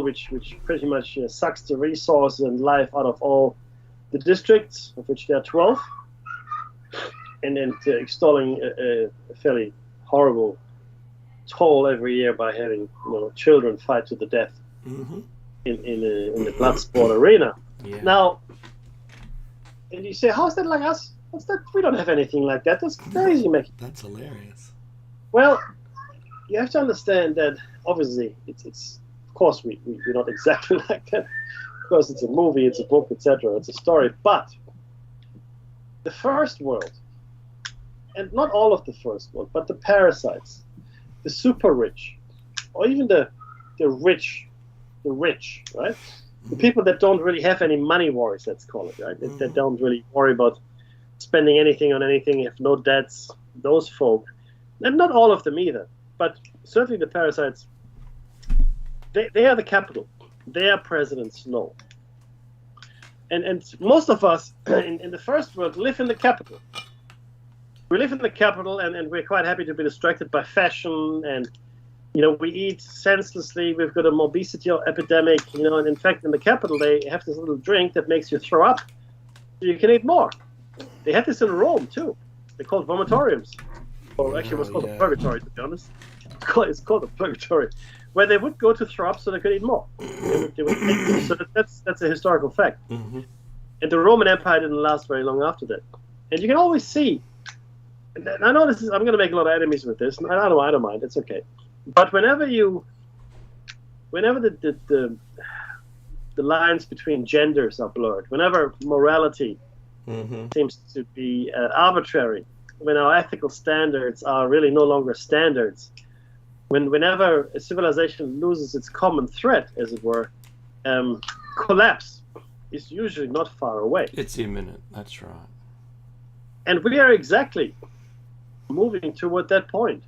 which pretty much sucks the resources and life out of all the districts, of which there are 12, and then extolling a fairly horrible toll every year by having children fight to the death Mm-hmm. in the blood sport arena. Yeah. Now, and you say, how's that like us? What's that? We don't have anything like that. That's crazy, Mickey. That's hilarious. Well, you have to understand that obviously it's of course we're not exactly like that, because it's a movie, it's a book, etc. It's a story. But the first world, and not all of the first world, but the parasites, the super rich, or even the rich, right? The people that don't really have any money worries, let's call it, right? That don't really worry about spending anything on anything, have no debts, those folk. And not all of them either, but certainly the parasites, they are the capital. They are presidents, no. And most of us in the first world live in the capital. We live in the capital, and we're quite happy to be distracted by fashion, and we eat senselessly. We've got an obesity epidemic, and in fact in the capital they have this little drink that makes you throw up so you can eat more. They had this in Rome too. They're called vomitoriums. Or actually it was called a purgatory, to be honest. It's called a purgatory, where they would go to throw up so they could eat more. So that's a historical fact. Mm-hmm. And the Roman Empire didn't last very long after that. And you can always see, and I know I'm going to make a lot of enemies with this, and I don't mind, it's okay. But whenever the lines between genders are blurred, whenever morality seems to be arbitrary, when our ethical standards are really no longer standards, whenever a civilization loses its common thread, as it were, collapse is usually not far away. It's imminent, that's right. And we are exactly moving toward that point.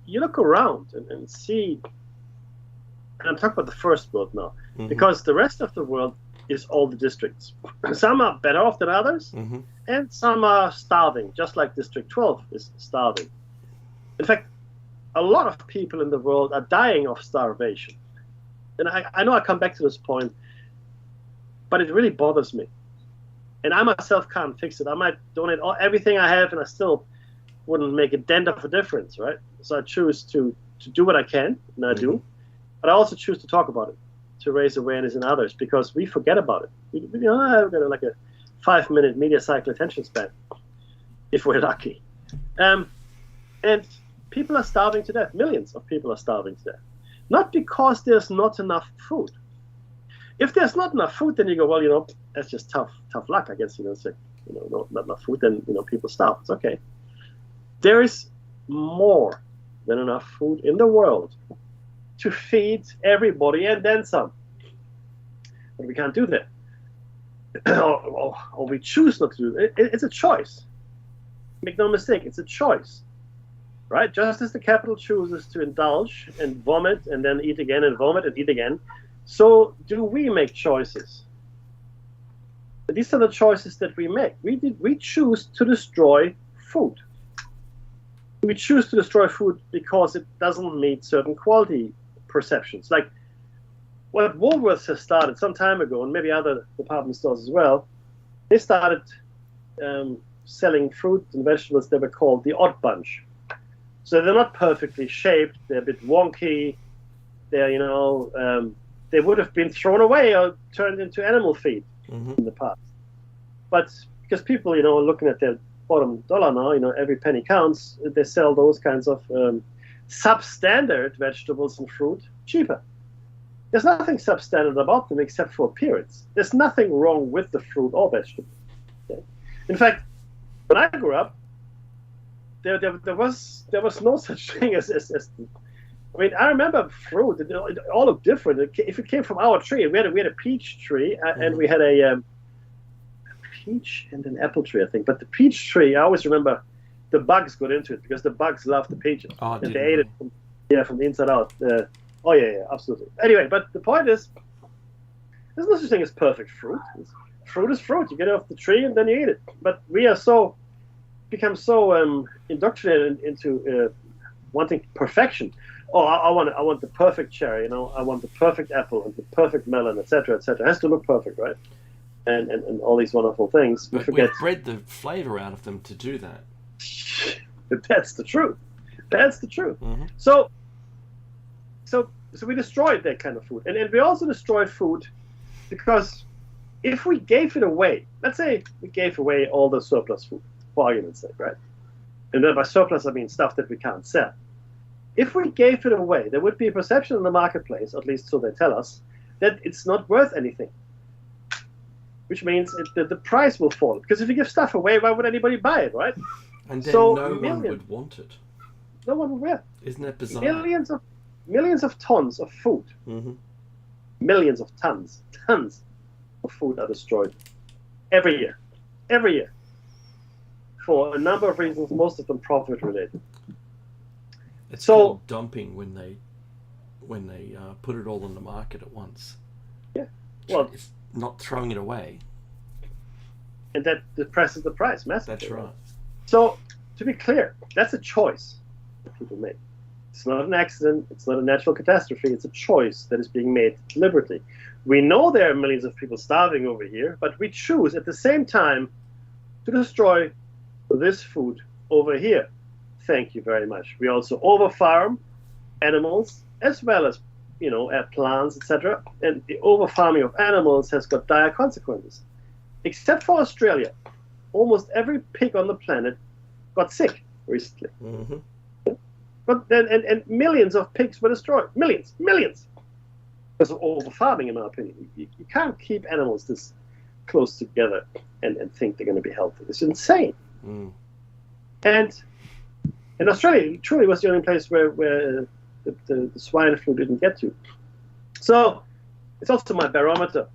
You look around and see, and I'm talking about the first world now, because the rest of the world is all the districts. Some are better off than others, and some are starving, just like District 12 is starving. In fact, a lot of people in the world are dying of starvation. And I know I come back to this point, but it really bothers me. And I myself can't fix it. I might donate everything I have, and I still wouldn't make a dent of a difference, right? So I choose to do what I can, and I do. But I also choose to talk about it, to raise awareness in others, because we forget about it. We've got like a 5-minute media cycle attention span, if we're lucky. And people are starving to death. Millions of people are starving to death. Not because there's not enough food. If there's not enough food, then you go, well, that's just tough luck, I guess. Not enough food, then people starve. It's okay. There is more than enough food in the world to feed everybody and then some. But we can't do that. or we choose not to do it. It's a choice. Make no mistake, it's a choice. Right? Just as the capital chooses to indulge and vomit and then eat again and vomit and eat again, so do we make choices. These are the choices that we make. We choose to destroy food. We choose to destroy food because it doesn't meet certain quality perceptions. Like what Woolworths has started some time ago, and maybe other department stores as well, they started selling fruit and vegetables that were called the odd bunch. So they're not perfectly shaped, they're a bit wonky, they're, they would have been thrown away or turned into animal feed in the past. But because people, are looking at their bottom dollar now, every penny counts, they sell those kinds of substandard vegetables and fruit cheaper. There's nothing substandard about them except for appearance. There's nothing wrong with the fruit or vegetable. Okay? In fact, when I grew up, there was no such thing as I remember fruit. It all looked different. If it came from our tree, we had a peach tree, and we had a peach and an apple tree, I think. But the peach tree, I always remember the bugs got into it because the bugs loved the peaches, and they ate it from the inside out. Yeah, absolutely. Anyway, but the point is, there's no such thing as perfect fruit. Fruit is fruit. You get it off the tree and then you eat it. But we are become so indoctrinated into wanting perfection. oh, I want the perfect cherry, I want the perfect apple and the perfect melon, etc., etc. It has to look perfect, right? And all these wonderful things. But we've bred the flavour out of them to do that. That's the truth. That's the truth. Mm-hmm. So we destroyed that kind of food, and we also destroyed food because if we gave it away, let's say we gave away all the surplus food, for argument's sake, right? And then by surplus I mean stuff that we can't sell. If we gave it away, there would be a perception in the marketplace, at least so they tell us, that it's not worth anything. Which means the price will fall. Because if you give stuff away, why would anybody buy it, right? And then no one would want it. No one would wear it. Isn't that bizarre? Millions of tons of food. Mm-hmm. Millions of tons of food are destroyed every year. Every year. For a number of reasons, most of them profit related. It's called dumping when they put it all on the market at once. Yeah. Well, it's not throwing it away. And that depresses the price massively. That's right. So, to be clear, that's a choice that people make. It's not an accident. It's not a natural catastrophe. It's a choice that is being made deliberately. We know there are millions of people starving over here, but we choose at the same time to destroy this food over here. Thank you very much. We also overfarm animals as well as, plants, etc. And the overfarming of animals has got dire consequences. Except for Australia, almost every pig on the planet got sick recently. Mm-hmm. But then, and millions of pigs were destroyed. Millions. Because of overfarming, in my opinion. You can't keep animals this close together and think they're going to be healthy. It's insane. Mm. And in Australia, it truly was the only place where the swine flu didn't get to. So it's also my barometer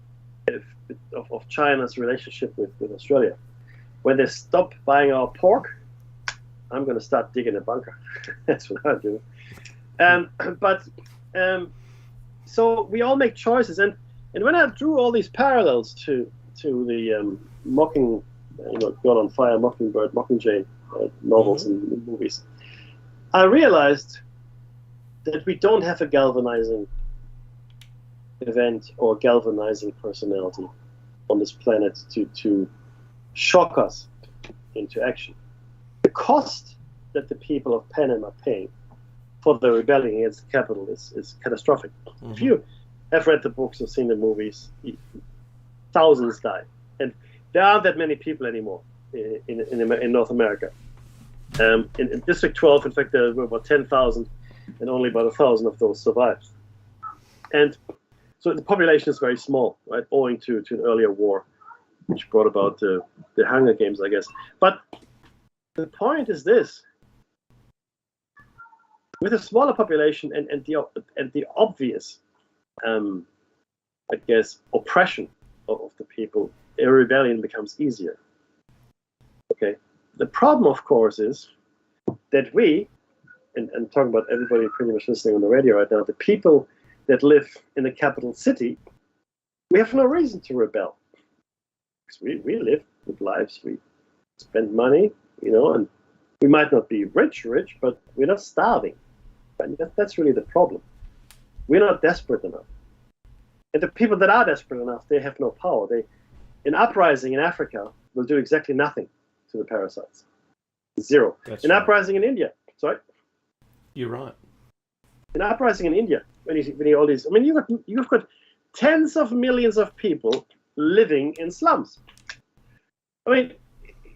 of China's relationship with Australia. When they stop buying our pork, I'm going to start digging a bunker. That's what I do. So we all make choices, and when I drew all these parallels to the God on Fire, Mockingbird, Mockingjay novels and movies, I realized that we don't have a galvanizing event or galvanizing personality on this planet to shock us into action. The cost that the people of Panem are paying for the rebellion against the capital is catastrophic. Mm-hmm. If you have read the books or seen the movies, thousands die. And there aren't that many people anymore in North America. In District 12, in fact, there were about 10,000, and only about 1,000 of those survived. And so the population is very small, right, owing to an earlier war, which brought about the Hunger Games, I guess. But the point is this: with a smaller population and the obvious, I guess, oppression of the people, a rebellion becomes easier. Okay. The problem, of course, is that we, and I'm talking about everybody pretty much listening on the radio right now, the people that live in the capital city, we have no reason to rebel. Because we live good lives, we spend money, and we might not be rich, but we're not starving. And that's really the problem. We're not desperate enough. And the people that are desperate enough, they have no power. An uprising in Africa will do exactly nothing to the parasites. Zero. An uprising in India. Sorry? You're right. An uprising in India, when you all these, you've got tens of millions of people living in slums.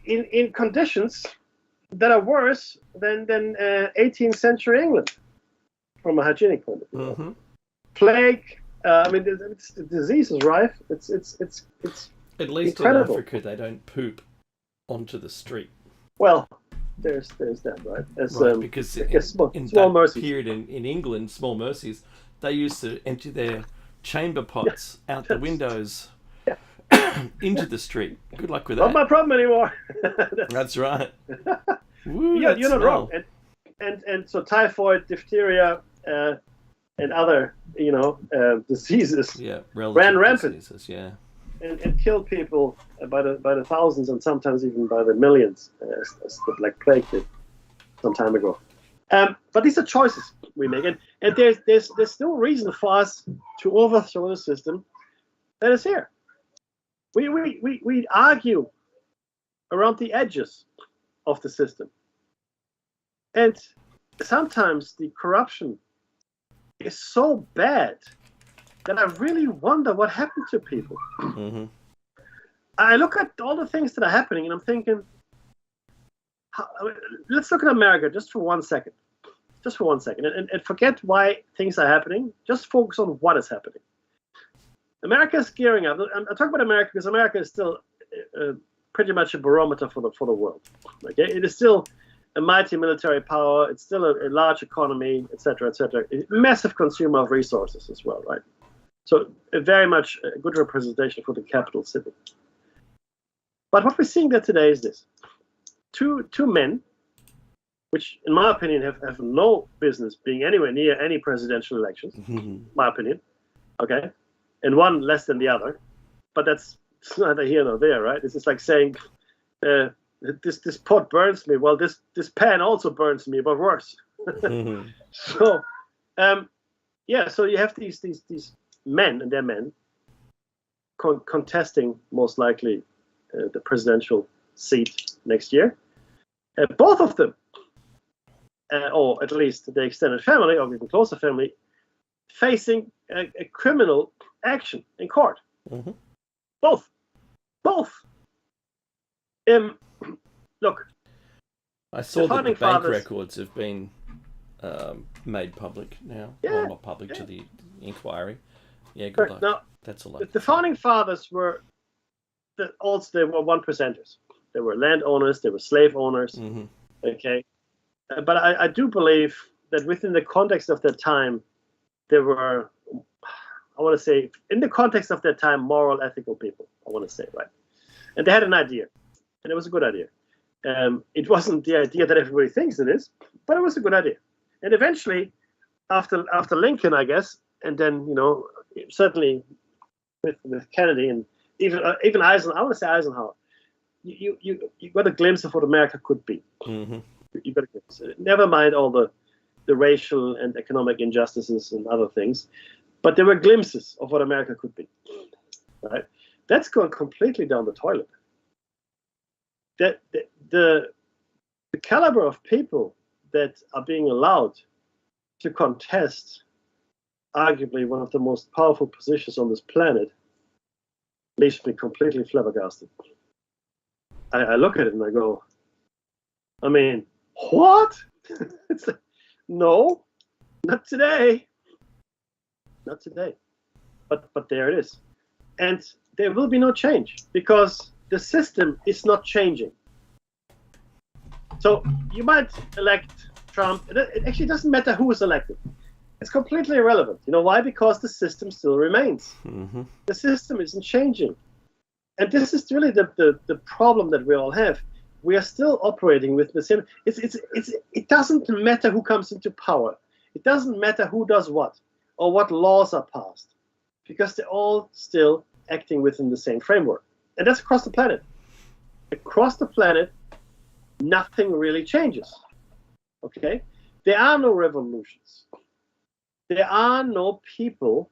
In conditions that are worse than 18th century England, from a hygienic point of view. Mm-hmm. Plague. The disease is rife. It's at least incredible. In Africa they don't poop onto the street. Well, there's that, right? Because small that mercies. period in England, small mercies, they used to empty their chamber pots out the windows into the street. Good luck with that. Not my problem anymore. That's right. Woo, you're not wrong. And so typhoid, diphtheria, and other diseases ran rampant. Diseases, and killed people by the thousands and sometimes even by the millions, as the Black Plague did some time ago. But these are choices. we make it. And there's no reason for us to overthrow the system that is here. We argue around the edges of the system. And sometimes the corruption is so bad that I really wonder what happened to people. Mm-hmm. I look at all the things that are happening and I'm thinking, let's look at America just for 1 second. Just for 1 second. And forget why things are happening. Just focus on what is happening. America is gearing up. I'm talking about America because America is still pretty much a barometer for the world. Okay? It is still a mighty military power. It's still a large economy, etc., etc. A massive consumer of resources as well, right? So very much a good representation for the capital city. But what we're seeing there today is this. Two men, which in my opinion have no business being anywhere near any presidential elections, my opinion, okay? And one less than the other. But it's neither here nor there, right? It's just like saying, this pot burns me. Well, this pan also burns me, but worse. So, so you have these men, and they're men, contesting most likely the presidential seat next year. Both of them, or at least the extended family, or even closer family, facing a criminal action in court. Mm-hmm. Both. Look, I saw that the bank records have been made public now. Yeah, well, not public to the inquiry. Yeah, good luck. Now, that's a lot. The founding fathers were they were one percenters. They were landowners. They were slave owners. Mm-hmm. Okay, but I do believe that within the context of their time, there were, I want to say, in the context of their time, moral, ethical people. I want to say, right, and they had an idea, and it was a good idea. It wasn't the idea that everybody thinks it is, but it was a good idea. And eventually, after Lincoln, I guess, and then certainly with Kennedy and even Eisenhower, I want to say Eisenhower, you got a glimpse of what America could be. Mm-hmm. You got a glimpse. Never mind all the racial and economic injustices and other things, but there were glimpses of what America could be. Right? That's gone completely down the toilet. That the caliber of people that are being allowed to contest arguably one of the most powerful positions on this planet leaves me completely flabbergasted. I look at it and I go, I mean, what? It's like, no, not today. Not today. But there it is. And there will be no change because the system is not changing. So you might elect Trump. It actually doesn't matter who is elected. It's completely irrelevant. You know why? Because the system still remains. Mm-hmm. The system isn't changing. And this is really the problem that we all have. We are still operating with the same. It doesn't matter who comes into power. It doesn't matter who does what or what laws are passed, because they're all still acting within the same framework. And that's across the planet. Across the planet, nothing really changes. Okay? There are no revolutions. There are no people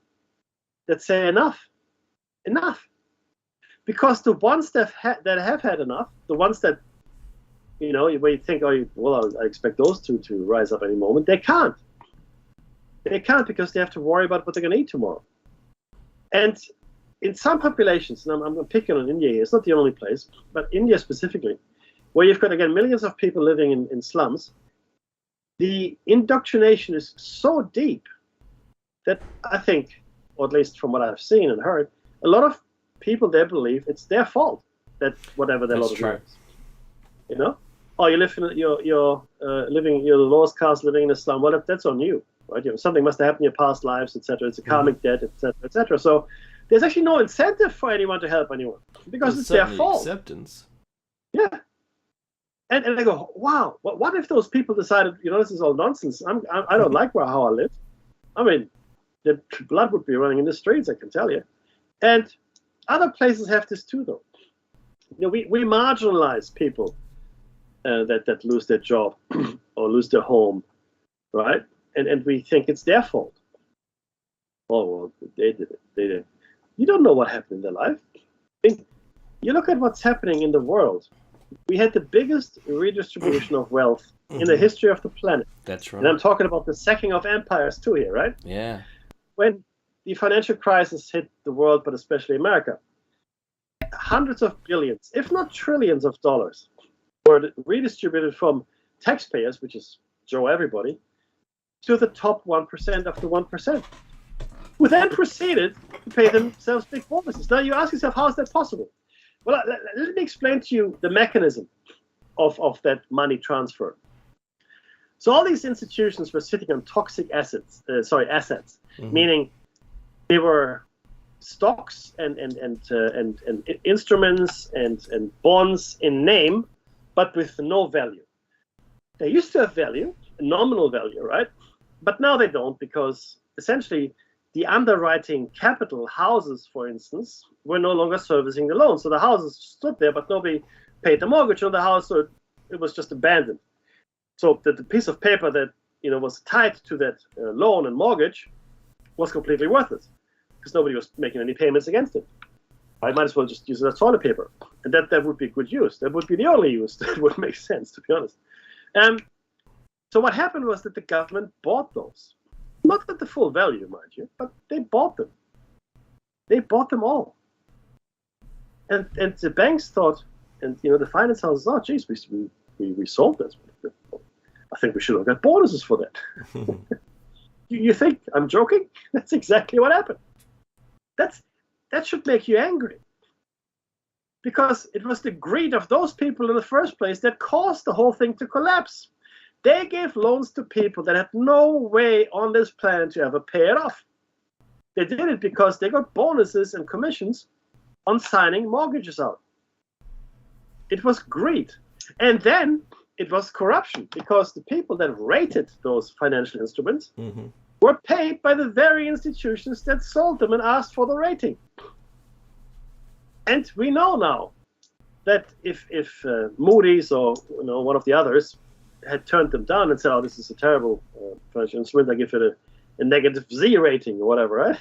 that say enough. Enough. Because the ones that have had enough, the ones that, where you think, I expect those two to rise up any moment, they can't. They can't because they have to worry about what they're going to eat tomorrow. And in some populations, and I'm picking on India here, it's not the only place, but India specifically, where you've got, again, millions of people living in slums, the indoctrination is so deep that I think, or at least from what I've seen and heard, a lot of people there believe it's their fault that whatever their lot of life is. You live in you're the lowest caste living in a slum. Well, that's on you, right? Something must have happened in your past lives, etc. It's a karmic debt, etc., etc. So there's actually no incentive for anyone to help anyone because it's their fault. Acceptance. Yeah. And I go, wow, what if those people decided, this is all nonsense. I don't like how I live. I mean, the blood would be running in the streets, I can tell you. And other places have this too, though. We marginalize people that lose their job or lose their home, right? and we think it's their fault. Oh, well, they did it. They did. You don't know what happened in their life. You look at what's happening in the world. We had the biggest redistribution of wealth in the history of the planet. That's right. And I'm talking about the sacking of empires too here, right? Yeah. When the financial crisis hit the world, but especially America, hundreds of billions, if not trillions of dollars were redistributed from taxpayers, which is Joe everybody, to the top 1% of the 1%, who then proceeded to pay themselves big bonuses. Now you ask yourself, how is that possible? Well, let me explain to you the mechanism of that money transfer. So all these institutions were sitting on toxic assets, meaning they were stocks and instruments and bonds in name, but with no value. They used to have value, nominal value, right? But now they don't, because essentially the underwriting capital houses, for instance, were no longer servicing the loan. So the houses stood there, but nobody paid the mortgage on the house, so it was just abandoned. So the piece of paper that was tied to that loan and mortgage was completely worthless, because nobody was making any payments against it. I might as well just use it as toilet paper, and that would be good use. That would be the only use that would make sense, to be honest. So what happened was that the government bought those. Not at the full value, mind you, but they bought them. They bought them all. And the banks thought, and the finance houses, oh, geez, we sold this. I think we should have got bonuses for that. You think I'm joking? That's exactly what happened. That should make you angry. Because it was the greed of those people in the first place that caused the whole thing to collapse. They gave loans to people that had no way on this planet to ever pay it off. They did it because they got bonuses and commissions on signing mortgages out. It was greed. And then it was corruption, because the people that rated those financial instruments were paid by the very institutions that sold them and asked for the rating. And we know now that if Moody's or one of the others had turned them down and said, oh, this is a terrible financial instrument, I give it a negative Z rating or whatever, right?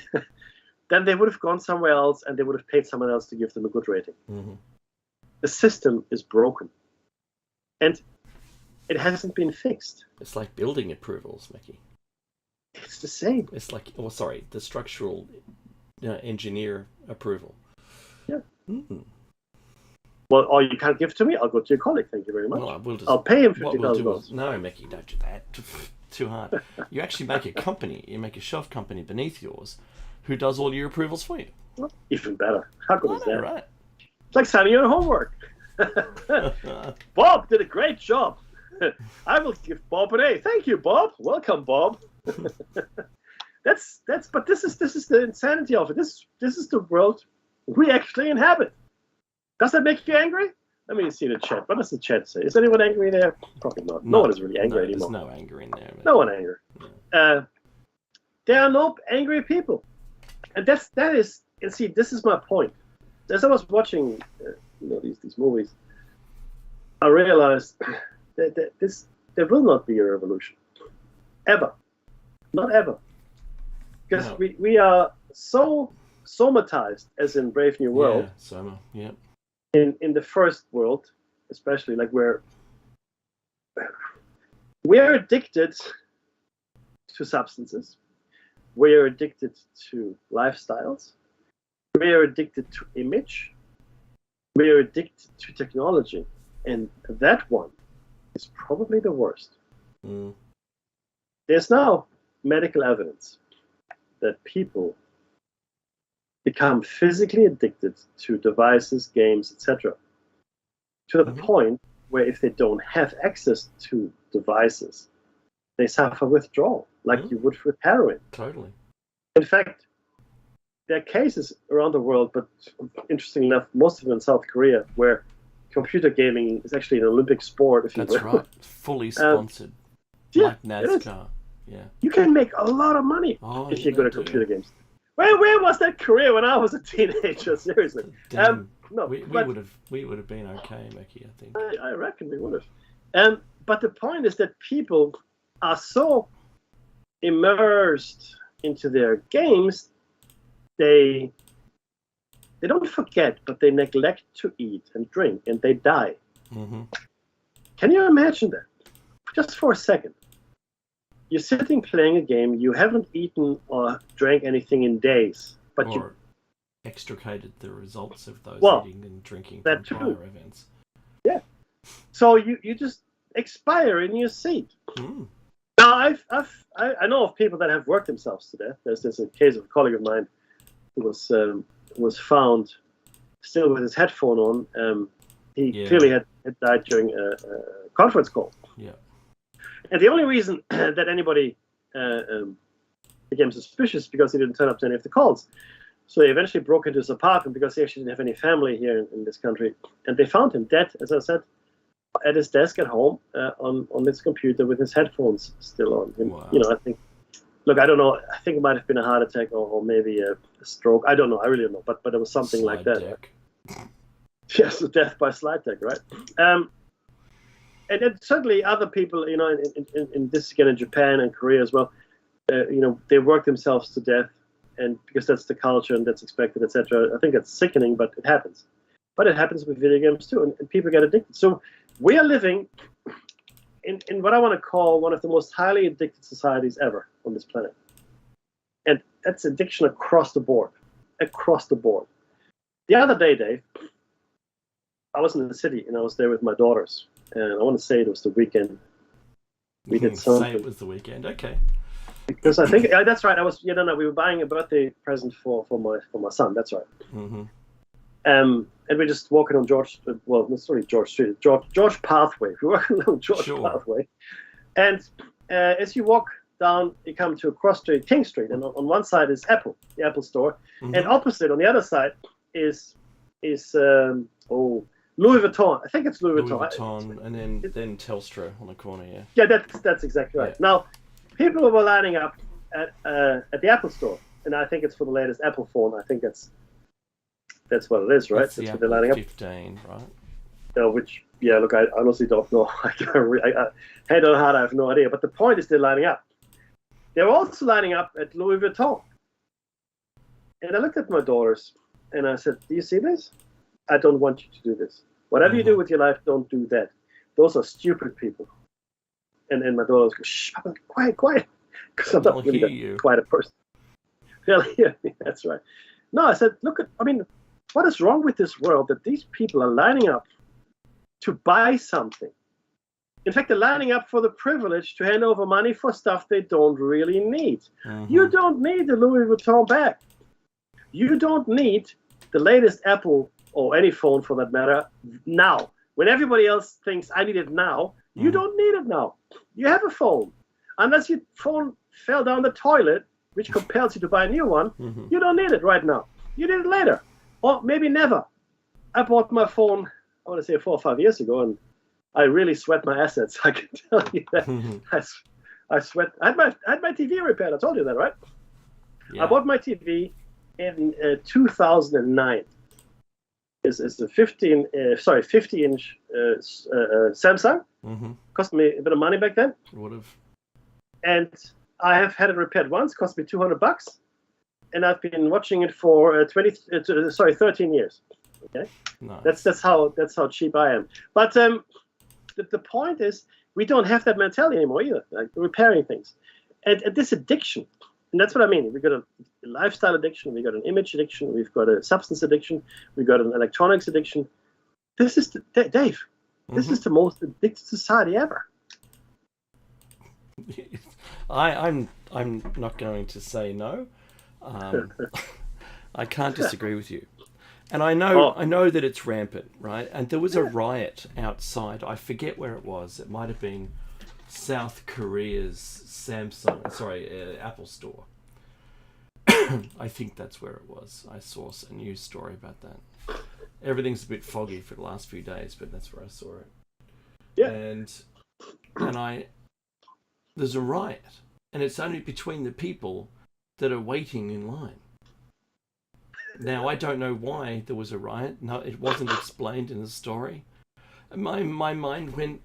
Then they would have gone somewhere else and they would have paid someone else to give them a good rating. The system is broken. And it hasn't been fixed. It's like building approvals, Mickey. It's the same. It's like, the structural engineer approval. Yeah. Well, or you can't give it to me, I'll go to your colleague, thank you very much. Well, I'll pay him $50,000. No, Mickey, don't do that. Too hard. You actually make a company, you make a shelf company beneath yours who does all your approvals for you. Well, even better. How good is that? Right. It's like signing your homework. Bob did a great job. I will give Bob an A. Thank you, Bob. Welcome, Bob. But this is the insanity of it. This is the world we actually inhabit. Does that make you angry? Let me see the chat. What does the chat say? Is anyone angry there? Probably not. No one is really angry anymore. There's no anger in there. No one angry. No. There are no angry people, and that is. And see, this is my point. As I was watching, these movies, I realized that there will not be a revolution, ever, not ever, because we are so somatized, as in Brave New World. Yeah, soma. Yeah. In the first world, especially, like we're addicted to substances, we're addicted to lifestyles, we're addicted to image, we're addicted to technology, and that one is probably the worst. There's now medical evidence that people become physically addicted to devices, games, etc. To the point where if they don't have access to devices, they suffer withdrawal, like you would with heroin. Totally. In fact, there are cases around the world, but interestingly enough, most of them in South Korea, where computer gaming is actually an Olympic sport, if you will. That's right. Fully sponsored. Like NASCAR. Yeah. You can make a lot of money if you're good at computer games. Where was that career when I was a teenager? Seriously. No, we would have been okay, Mickey, I think. I reckon we would have. But the point is that people are so immersed into their games, they don't forget, but they neglect to eat and drink, and they die. Mm-hmm. Can you imagine that? Just for a second. You're sitting playing a game, you haven't eaten or drank anything in days, but or extricated the results of those eating and drinking from prior events. Yeah. So you just expire in your seat. Mm. Now, I know of people that have worked themselves to death. There's a case of a colleague of mine who was found still with his headphone on. He clearly had died during a conference call. Yeah. And the only reason that anybody became suspicious is because he didn't turn up to any of the calls. So they eventually broke into his apartment because he actually didn't have any family here in this country. And they found him dead, as I said, at his desk at home on his computer with his headphones still on. And, wow. I think, I don't know. I think it might have been a heart attack or maybe a stroke. I don't know. I really don't know. But it was something like that. Deck. Yes, death by slide deck, right? And then certainly other people, in this again in Japan and Korea as well, they work themselves to death, and because that's the culture and that's expected, etc. I think that's sickening, but it happens. But it happens with video games too, and people get addicted. So we are living in what I want to call one of the most highly addicted societies ever on this planet, and that's addiction across the board. Across the board. The other day, Dave, I was in the city and I was there with my daughters. And I want to say it was the weekend. We did something. Say it was the weekend, okay. Because I think that's right. We were buying a birthday present for my son. That's right. Mm-hmm. And we're just walking on George Street, George Pathway. We're walking along George Pathway, and as you walk down, you come to a cross street, King Street, and on one side is Apple, the Apple store, mm-hmm. and opposite on the other side is Louis Vuitton. I think it's Louis Vuitton, and then Telstra on the corner, yeah. Yeah, that's exactly right. Yeah. Now, people were lining up at the Apple store, and I think it's for the latest Apple phone. I think that's what it is, right? That's what they're lining 15, up. Right? Look, I honestly don't know. Hand on heart, I have no idea. But the point is they're lining up. They're also lining up at Louis Vuitton. And I looked at my daughters, and I said, do you see this? I don't want you to do this. Whatever you do with your life, don't do that. Those are stupid people. And my daughters go, shh, Papa, quiet. Because I'm not really that quiet a person. Yeah, that's right. No, I said, what is wrong with this world that these people are lining up to buy something? In fact, they're lining up for the privilege to hand over money for stuff they don't really need. Mm-hmm. You don't need the Louis Vuitton bag. You don't need the latest Apple or any phone for that matter now. When everybody else thinks I need it now, you don't need it now. You have a phone. Unless your phone fell down the toilet, which compels you to buy a new one, you don't need it right now. You need it later. Or maybe never. I bought my phone, I want to say 4 or 5 years ago, and I really sweat my assets. I can tell you that. I sweat. I had my TV repaired. I told you that, right? Yeah. I bought my TV in 2009. It's a 50-inch Samsung. Mm-hmm. Cost me a bit of money back then. It would have. And I have had it repaired once. Cost me $200. And I've been watching it for 13 years. Okay, nice. That's how cheap I am. But the point is, we don't have that mentality anymore either. Like repairing things, and this addiction, and that's what I mean. We've got a lifestyle addiction, we've got an image addiction, we've got a substance addiction, we've got an electronics addiction. This is Dave. This is the most addicted society ever. I'm not going to say no. I can't disagree with you, and I know that it's rampant, right? And there was a riot outside. I forget where it was. It might have been South Korea's Apple store. I think that's where it was. I saw a news story about that. Everything's a bit foggy for the last few days, but that's where I saw it. Yeah. And there's a riot, and it's only between the people that are waiting in line. Now, I don't know why there was a riot. No, it wasn't explained in the story. My mind went,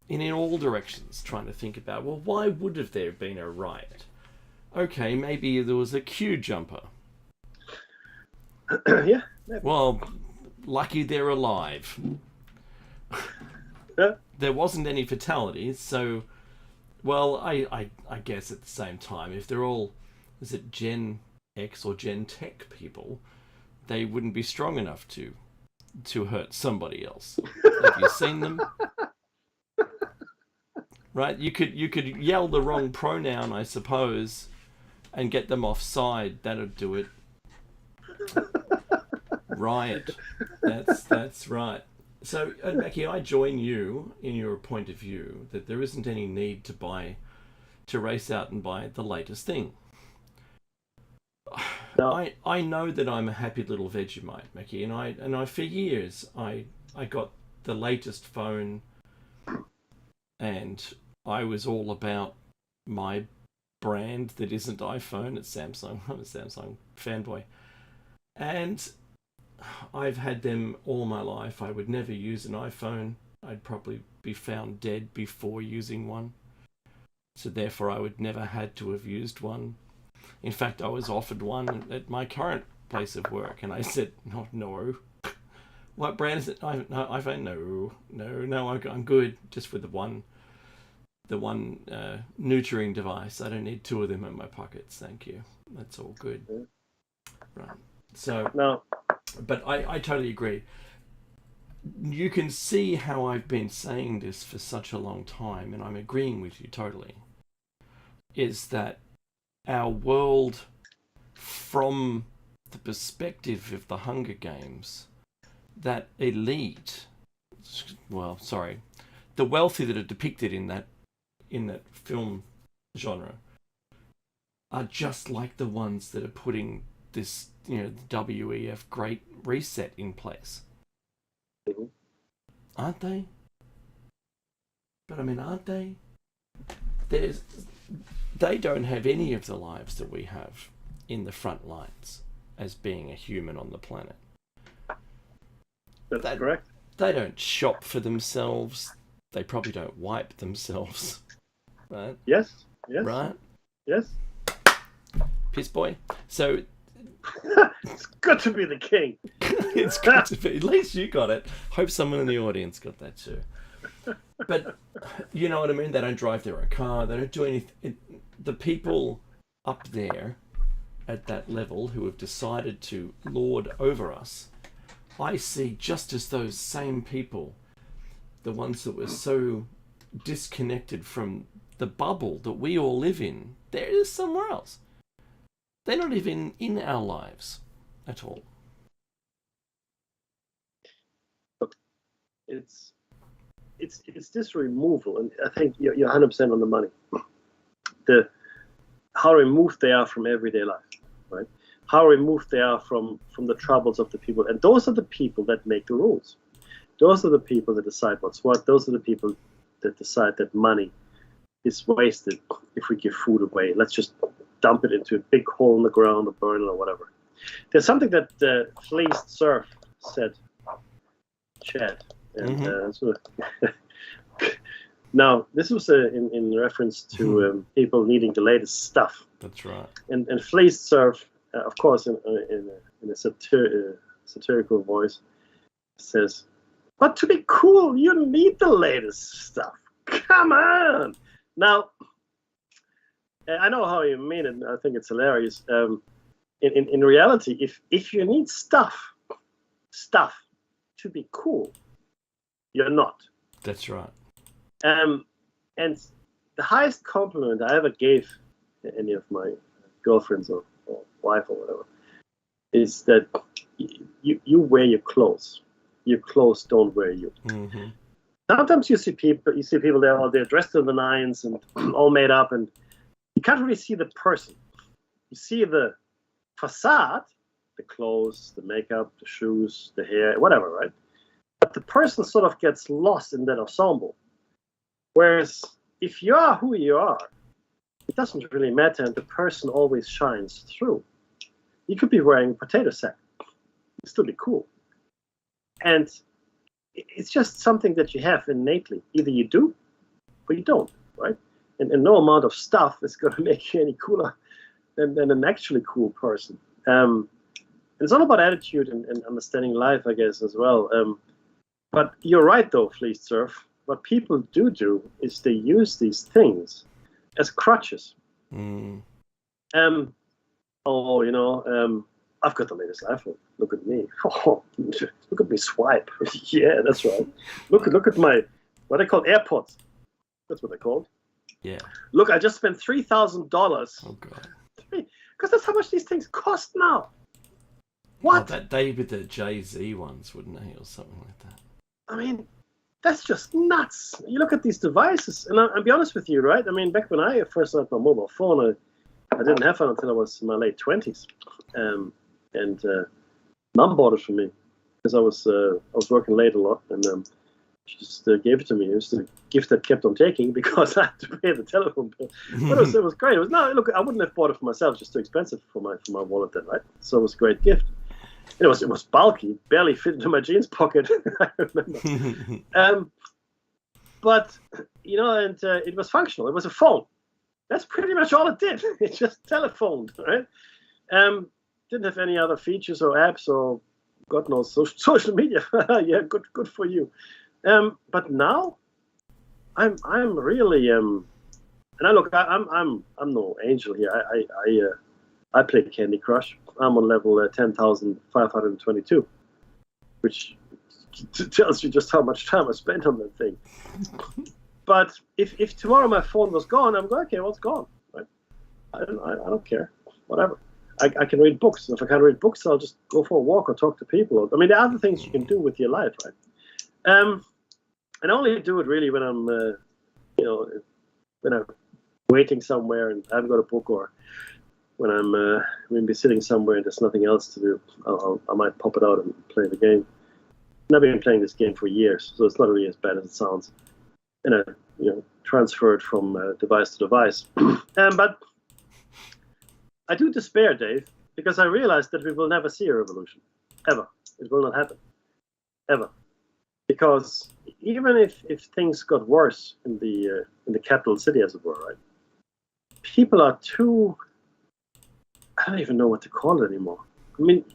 in all directions, trying to think about, well, why would have there been a riot? Okay, maybe there was a queue jumper. Yeah. Maybe. Well, lucky they're alive. Yeah. There wasn't any fatalities, so, well, I guess at the same time, if they're all, is it Gen X or Gen Tech people, they wouldn't be strong enough to hurt somebody else. Have you seen them? Right? You could yell the wrong pronoun, I suppose, and get them offside. That'd do it. Riot. That's right. So, Becky, I join you in your point of view that there isn't any need to race out and buy the latest thing. No. I know that I'm a happy little Vegemite, Becky, and I for years I got the latest phone, and I was all about my brand that isn't iPhone. It's Samsung. I'm a Samsung fanboy, and I've had them all my life. I would never use an iPhone. I'd probably be found dead before using one. So therefore I would never had to have used one. In fact, I was offered one at my current place of work, and I said, no. What brand is it? iPhone? No, I'm good just with the one neutering device. I don't need two of them in my pockets. Thank you. That's all good. Right. So No. But I totally agree. You can see how I've been saying this for such a long time, and I'm agreeing with you totally, is that our world, from the perspective of the Hunger Games, that elite, the wealthy that are depicted in that film genre are just like the ones that are putting this, the WEF Great Reset in place. Mm-hmm. Aren't they? But I mean, aren't they? They don't have any of the lives that we have in the front lines as being a human on the planet. That's correct. They don't shop for themselves. They probably don't wipe themselves. Right? Yes. Right? Yes. Piss boy. So it's good to be the king. It's good to be. At least you got it. Hope someone in the audience got that too. But you know what I mean? They don't drive their own car. They don't do anything. The people up there at that level who have decided to lord over us, I see just as those same people, the ones that were so disconnected from the bubble that we all live in, they're somewhere else. They're not even in our lives at all. It's this removal, and I think you're 100% on the money. How removed they are from everyday life, right? How removed they are from the troubles of the people, and those are the people that make the rules. Those are the people that decide what's what. Those are the people that decide that money is wasted if we give food away. Let's just dump it into a big hole in the ground or burn it or whatever. There's something that Fleeced Surf said, Chad. And now, this was in reference to people needing the latest stuff. That's right. And Fleeced Surf, of course, in a satirical voice, says, "But to be cool, you need the latest stuff. Come on!" Now, I know how you mean it. I think it's hilarious. In reality, if you need stuff to be cool, you're not. That's right. And the highest compliment I ever gave any of my girlfriends or wife or whatever is that you wear your clothes. Your clothes don't wear you. Mm-hmm. Sometimes you see people they're dressed to the nines and all made up, and you can't really see the person. You see the facade, the clothes, the makeup, the shoes, the hair, whatever, right? But the person sort of gets lost in that ensemble. Whereas if you are who you are, it doesn't really matter, and the person always shines through. You could be wearing a potato sack. It'd still be cool. And it's just something that you have innately. Either you do but you don't, right? And no amount of stuff is going to make you any cooler than an actually cool person. It's all about attitude and understanding life, I guess, as well. But you're right, though, Fleece Surf. What people do is they use these things as crutches. Mm. I've got the latest iPhone. Look at me. Oh, look at me swipe. Yeah, that's right. Look at my, what they call AirPods. That's what they're called. Yeah. Look, I just spent $3,000. Oh God. Because that's how much these things cost now. What? Oh, that they with the Jay-Z ones, wouldn't they, or something like that? I mean, that's just nuts. You look at these devices, and I'll be honest with you, right? I mean, back when I first had my mobile phone, I didn't have one until I was in my late 20s. And Mum bought it for me because I was working late a lot, and she just gave it to me. It was the gift that kept on taking because I had to pay the telephone bill. But it was great. Look, I wouldn't have bought it for myself; it's just too expensive for my wallet then, right? So it was a great gift. It was bulky, it barely fit into my jeans pocket. I remember. But it was functional. It was a phone. That's pretty much all it did. It just telephoned, right? Didn't have any other features or apps or God knows social media. Yeah, good for you. But now, I'm really and I'm no angel here. I play Candy Crush. I'm on level 10,522, which tells you just how much time I spent on that thing. But if tomorrow my phone was gone, I'm going, okay, well, it's gone. Right? I don't care. Whatever. I can read books. If I can't read books, I'll just go for a walk or talk to people. I mean, there are other things you can do with your life, right? And I only do it really when I'm, when I'm waiting somewhere and I haven't got a book, or when I'm maybe sitting somewhere and there's nothing else to do. I might pop it out and play the game. And I've been playing this game for years, so it's not really as bad as it sounds. And I, transfer it from device to device. But I do despair, Dave, because I realize that we will never see a revolution, ever. It will not happen, ever, because even if things got worse in the capital city, as it were, right? People are too, I don't even know what to call it anymore. I mean,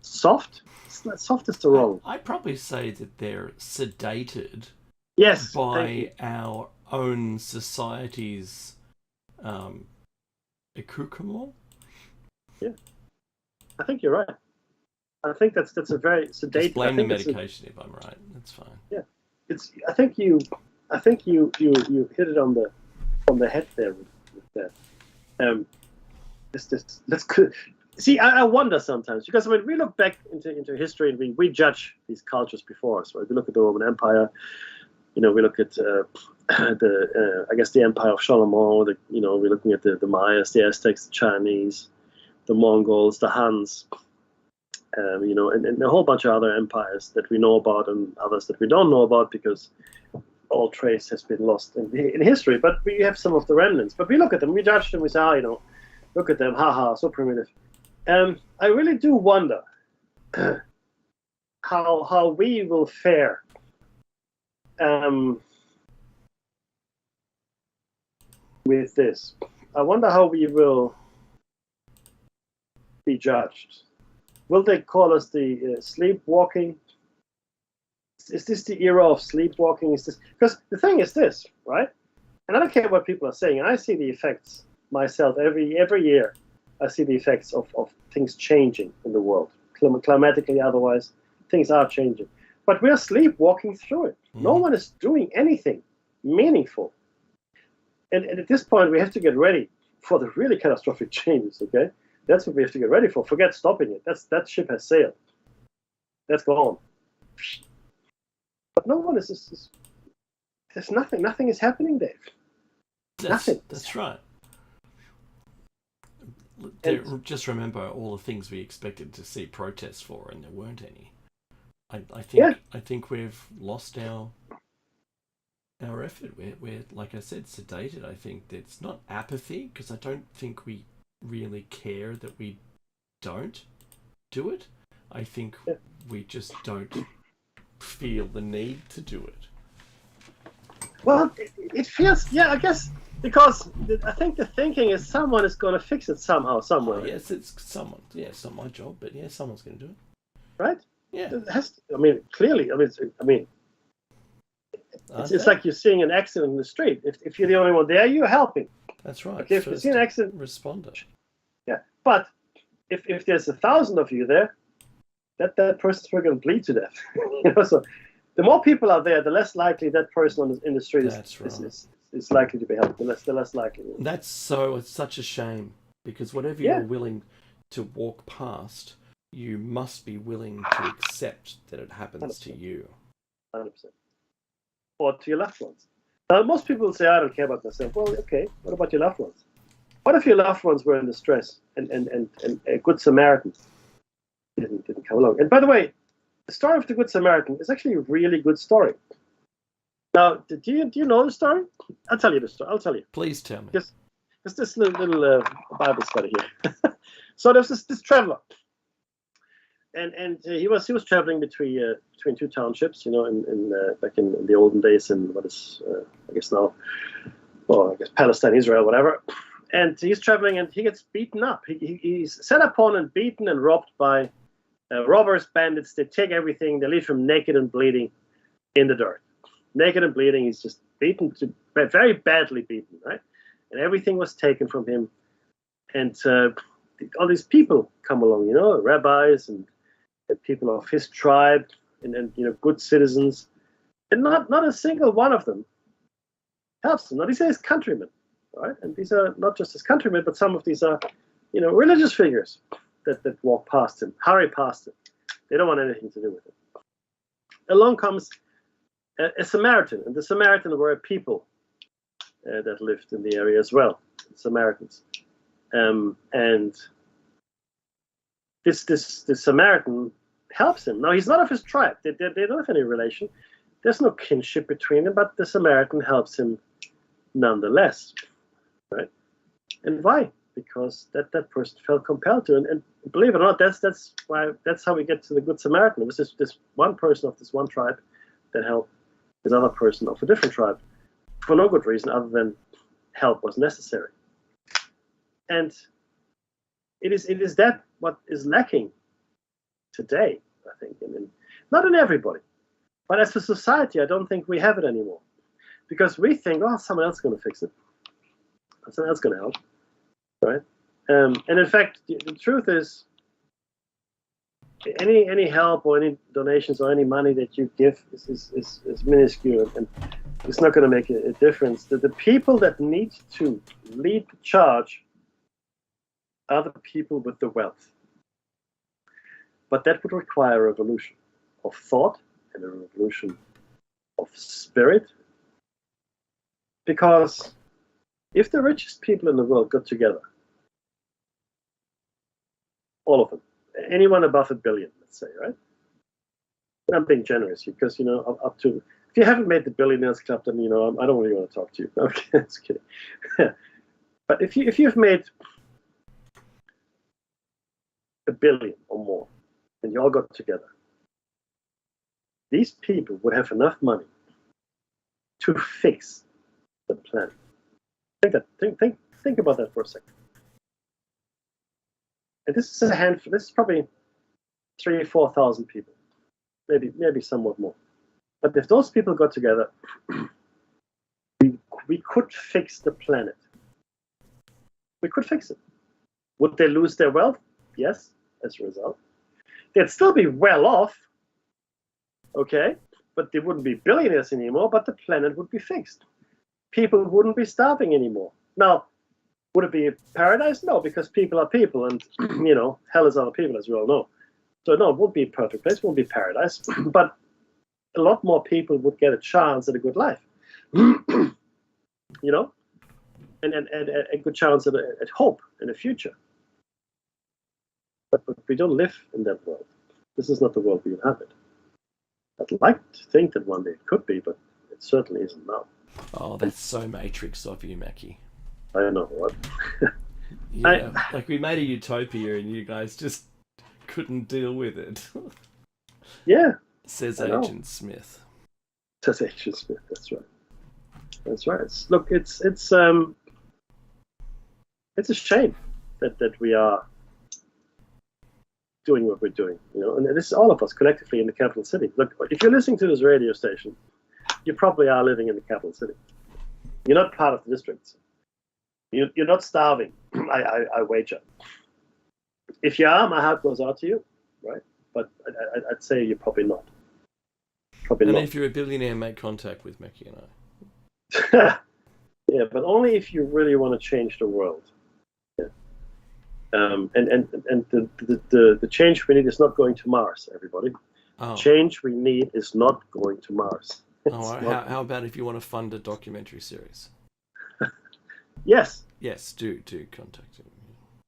soft. Soft is the wrong. I'd probably say that they're sedated. Yes, by our own society's accoutrement. Yeah, I think you're right. I think that's a very sedated. Just blame the medication if I'm right. That's fine. Yeah, I think you hit it on the head there with that. That's good. See, I wonder sometimes, because when we look back into history and we judge these cultures before us, right? We look at the Roman Empire. We look at the Empire of Charlemagne. We're looking at the Mayas, the Aztecs, the Chinese, the Mongols, the Huns, and a whole bunch of other empires that we know about and others that we don't know about because all trace has been lost in history. But we have some of the remnants. But we look at them, we judge them, we say, look at them, haha, so primitive. I really do wonder how we will fare. With this, I wonder how we will be judged. Will they call us the sleepwalking? Is this the era of sleepwalking? Is this, because the thing is this, right? And I don't care what people are saying. And I see the effects myself every year. I see the effects of things changing in the world, climatically, otherwise, things are changing. But we're sleepwalking through it. No one is doing anything meaningful. And at this point, we have to get ready for the really catastrophic changes, okay? That's what we have to get ready for. Forget stopping it. That ship has sailed. That's gone. But no one is there's nothing. Nothing is happening, Dave. Nothing. That's right. Just remember all the things we expected to see protests for, and there weren't any. I think we've lost our effort. We're like I said, sedated. I think it's not apathy, because I don't think we really care that we don't do it. I think we just don't feel the need to do it. Well, it feels, yeah, I guess, because I think the thinking is someone is going to fix it somehow, somewhere. Oh, yes, it's someone. Yeah, it's not my job, but yeah, someone's going to do it. Right? Yeah. It has to, I mean, clearly, it's like you're seeing an accident in the street. If you're the only one there, you're helping. That's right. Okay, if you see an accident, responder. Yeah, but if there's 1,000 of you there, that person's probably going to bleed to death. So the more people are there, the less likely that person in the street is likely to be helped. The less likely. It's such a shame, because whatever you're willing to walk past, you must be willing to accept that it happens 100%. To you. 100%. Or to your loved ones. Now, most people say, I don't care about myself. Well, okay, what about your loved ones? What if your loved ones were in distress and a good Samaritan didn't come along? And by the way, the story of the Good Samaritan is actually a really good story. Now, do you know the story? I'll tell you the story. I'll tell you. Please tell me. Just this little Bible study here. So there's this traveler, and he was traveling between two townships, back in the olden days in what is I guess now, well, I guess Palestine, Israel, whatever. And he's traveling, and he gets beaten up. He's set upon and beaten and robbed by robbers, bandits. They take everything. They leave him naked and bleeding in the dirt. Naked and bleeding. He's just beaten, very badly beaten, right? And everything was taken from him. And all these people come along, rabbis and people of his tribe, and good citizens, and not a single one of them helps him. Now these are his countrymen, right? And these are not just his countrymen, but some of these are, religious figures that walk past him, hurry past him. They don't want anything to do with it. Along comes a Samaritan, and the Samaritans were a people that lived in the area as well, Samaritans, and this Samaritan helps him. Now he's not of his tribe; they don't have any relation. There's no kinship between them, but the Samaritan helps him nonetheless, right? And why? Because that person felt compelled to, and believe it or not, that's how we get to the Good Samaritan. It was this one person of this one tribe that helped this other person of a different tribe for no good reason other than help was necessary. And it is that what is lacking today, I think, and not in everybody, but as a society, I don't think we have it anymore, because we think, oh, someone else is going to fix it, someone else is going to help, right? And in fact, the truth is, any help or any donations or any money that you give is minuscule, and it's not going to make a difference. The people that need to lead the charge are the people with the wealth. But that would require a revolution of thought and a revolution of spirit. Because if the richest people in the world got together, all of them, anyone above $1 billion, let's say, right? I'm being generous because, up to, if you haven't made the Billionaires Club, then, I don't really want to talk to you. Okay, that's kidding. But if you've made $1 billion or more, and you all got together, these people would have enough money to fix the planet. Think about that for a second. And this is a handful. This is probably 3,000 or 4,000 people, maybe somewhat more. But if those people got together, we could fix the planet. We could fix it. Would they lose their wealth? Yes, as a result. They'd still be well off, okay, but they wouldn't be billionaires anymore, but the planet would be fixed. People wouldn't be starving anymore. Now, would it be a paradise? No, because people are people, and, hell is other people, as we all know. So, no, it won't be a perfect place, it won't be paradise, but a lot more people would get a chance at a good life, and a good chance at hope in the future. But we don't live in that world. This is not the world we inhabit. I'd like to think that one day it could be, but it certainly isn't now. Oh, that's so Matrix of you, Mackie. I know, what? Yeah, like we made a utopia and you guys just couldn't deal with it. Yeah. Says Agent Smith. Says Agent Smith, that's right. That's right. Look, it's a shame that we are doing what we're doing, and this is all of us collectively in the capital city. Look, if you're listening to this radio station, you probably are living in the capital city. You're not part of the districts. You're not starving, I wager. If you are, my heart goes out to you, right? But I'd say you're probably not. Probably and not. If you're a billionaire, make contact with Mickey and I. Yeah, but only if you really want to change the world. Yeah. And the change we need is not going to Mars, everybody. Oh. The change we need is not going to Mars. How about if you want to fund a documentary series? Yes. Yes, do contact him.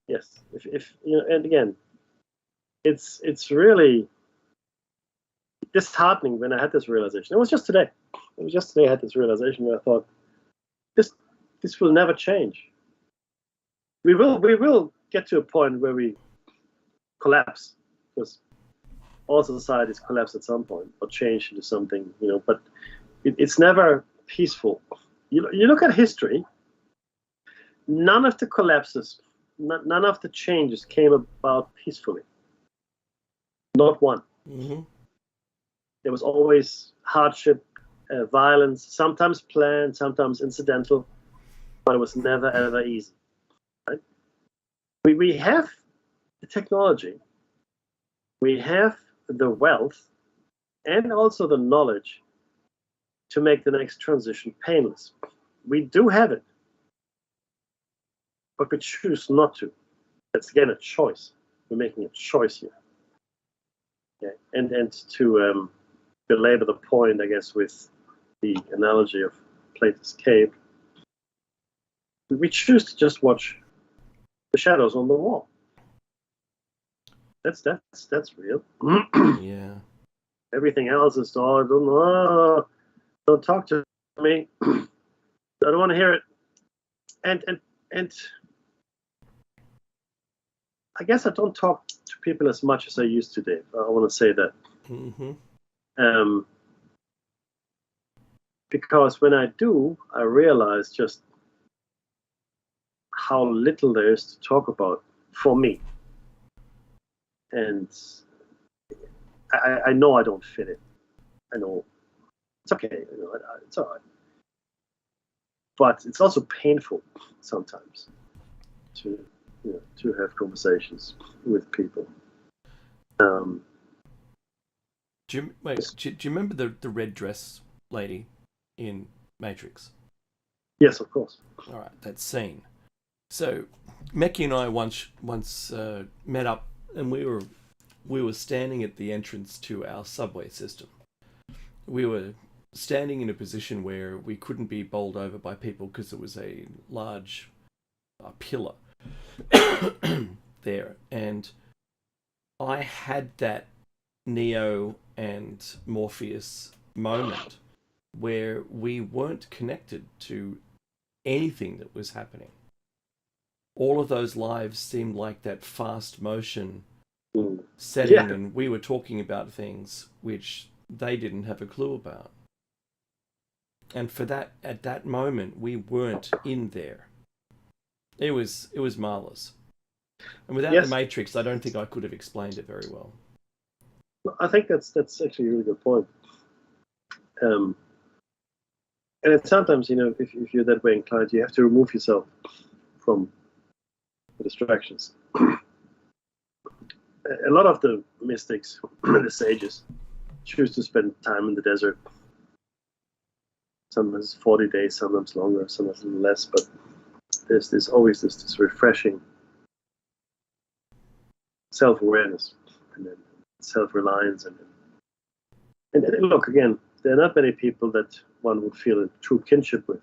Yes. If and again, it's really disheartening when I had this realization. It was just today. I had this realization where I thought, this will never change. We will get to a point where we collapse, because all societies collapse at some point or change into something, but it's never peaceful. You look at history, none of the collapses, none of the changes came about peacefully. Not one. Mm-hmm. There was always hardship, violence, sometimes planned, sometimes incidental, but it was never ever easy. Right? We have the technology, we have the wealth, and also the knowledge to make the next transition painless. We do have it, but we choose not to. That's again a choice. We're making a choice here. Yeah. And to belabor the point, I guess, with the analogy of Platos cave, we choose to just watch the shadows on the wall. That's real. Yeah. Everything else is don't talk to me. I don't want to hear it. And I guess I don't talk to people as much as I used to, Dave. I want to say that. Mm-hmm. Because when I do, I realize just how little there is to talk about for me. And I know I don't fit it. I know it's okay. It's all right. But it's also painful sometimes to have conversations with people. Do you remember the red dress lady in Matrix? Yes, of course. All right, that scene. So, Meki and I once met up, and we were standing at the entrance to our subway system. We were standing in a position where we couldn't be bowled over by people because there was a large pillar there, and I had that Neo and Morpheus moment where we weren't connected to anything that was happening. All of those lives seemed like that fast motion setting, yeah. And we were talking about things which they didn't have a clue about. And for that, at that moment, we weren't in there. It was marvelous. And without the Matrix, I don't think I could have explained it very well. I think that's actually a really good point. And it's sometimes, if you're that way inclined, you have to remove yourself from the distractions. A lot of the mystics, the sages, choose to spend time in the desert. Sometimes 40 days, sometimes longer, sometimes a little less, but there's always this refreshing self-awareness and then self-reliance. And look, again, there are not many people that one would feel a true kinship with.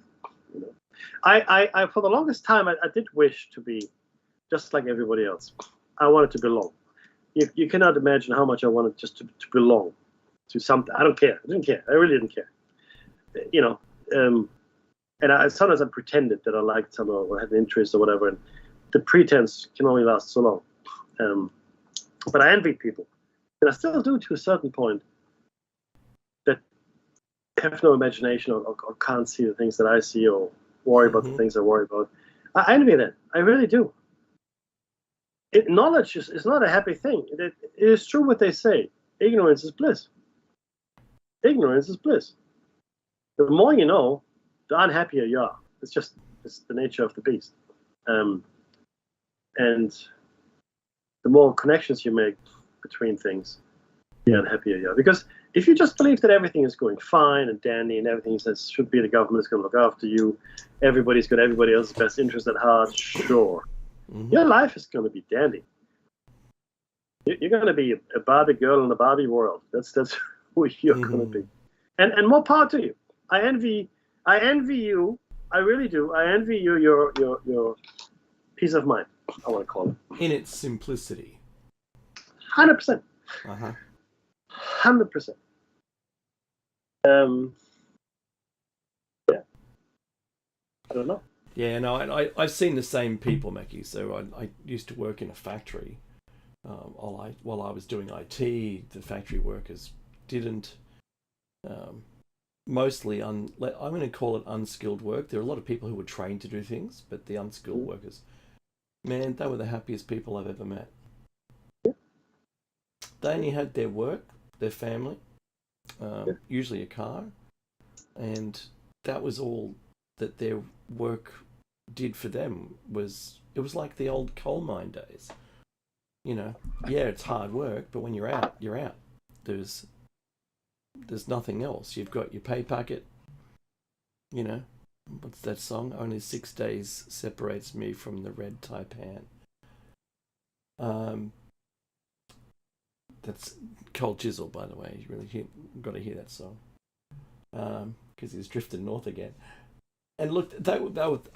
I for the longest time, I did wish to be just like everybody else. I wanted to belong. You cannot imagine how much I wanted just to belong to something. I don't care. I didn't care. I really didn't care. And sometimes I pretended that I liked someone or had an interest or whatever, and the pretense can only last so long. But I envied people, and I still do to a certain point, that have no imagination or can't see the things that I see or worry about the things I worry about. I envy that. I really do. Knowledge is not a happy thing. It is true what they say. Ignorance is bliss. Ignorance is bliss. The more you know, the unhappier you are. It's the nature of the beast. And the more connections you make between things, the unhappier you are. Because if you just believe that everything is going fine and dandy and everything that should be, the government is going to look after you, everybody's got everybody else's best interest at heart, sure. Your life is going to be dandy. You're going to be a Barbie girl in a Barbie world. That's who you're going to be. And more power to you. I envy you. I really do. I envy you your peace of mind, I want to call it. In its simplicity. 100%. 100%. Yeah. I don't know. Yeah, no, I've seen the same people, Mackie. So I used to work in a factory. While I was doing IT, the factory workers didn't. Mostly, I'm going to call it unskilled work. There are a lot of people who were trained to do things, but the unskilled workers, man, they were the happiest people I've ever met. They only had their work, their family, usually a car, and that was all that their work did for them. It was like the old coal mine days. You know, yeah, it's hard work, but when you're out, you're out. There's nothing else. You've got your pay packet. You know, what's that song? Only 6 days separates me from the red taipan. That's Cold Chisel, by the way. You really got to hear that song because he's drifted north again. And look,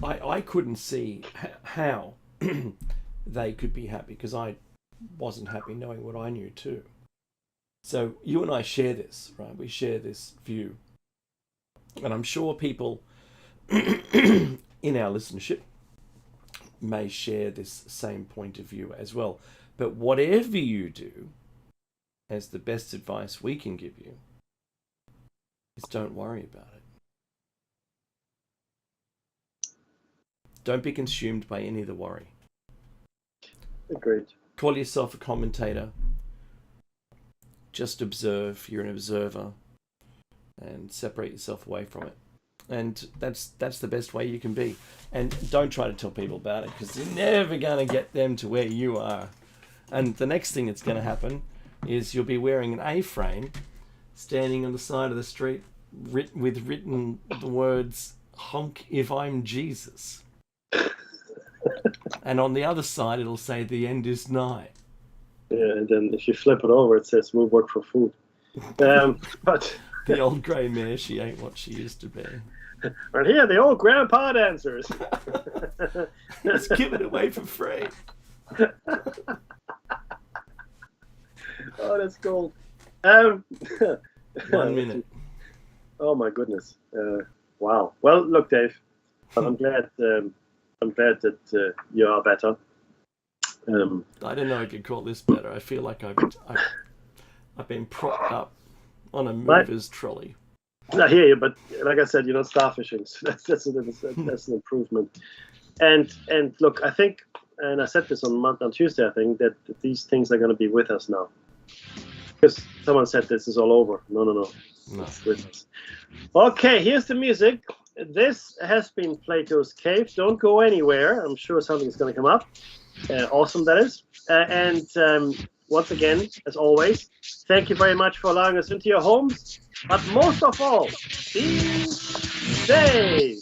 I couldn't see how they could be happy because I wasn't happy knowing what I knew too. So you and I share this, right? We share this view. And I'm sure people in our listenership may share this same point of view as well. But whatever you do, as the best advice we can give you, is don't worry about it. Don't be consumed by any of the worry. Agreed. Call yourself a commentator. Just observe. You're an observer, and separate yourself away from it. And that's the best way you can be. And don't try to tell people about it because you're never going to get them to where you are. And the next thing that's going to happen is you'll be wearing an A-frame, standing on the side of the street with written the words "Honk if I'm Jesus." And on the other side, it'll say "The end is nigh." Yeah, and then if you flip it over, it says "We'll work for food." But the old grey mare, she ain't what she used to be. Right here, the old grandpa dancers. Let's give it away for free. Oh, that's gold. 1 minute. Oh my goodness! Wow. Well, look, Dave, I'm glad that you are better. I don't know. I could call this better. I feel like I've been propped up on a mover's trolley. I hear you, but like I said, you're not starfishing. So that's an improvement. And look, I think, and I said this on Tuesday, I think that these things are going to be with us now. Because someone said this is all over. No. It's with us. Okay, here's the music. This has been Plato's Cave. Don't go anywhere. I'm sure something's going to come up. Awesome, that is. And once again, as always, thank you very much for allowing us into your homes. But most of all, be safe.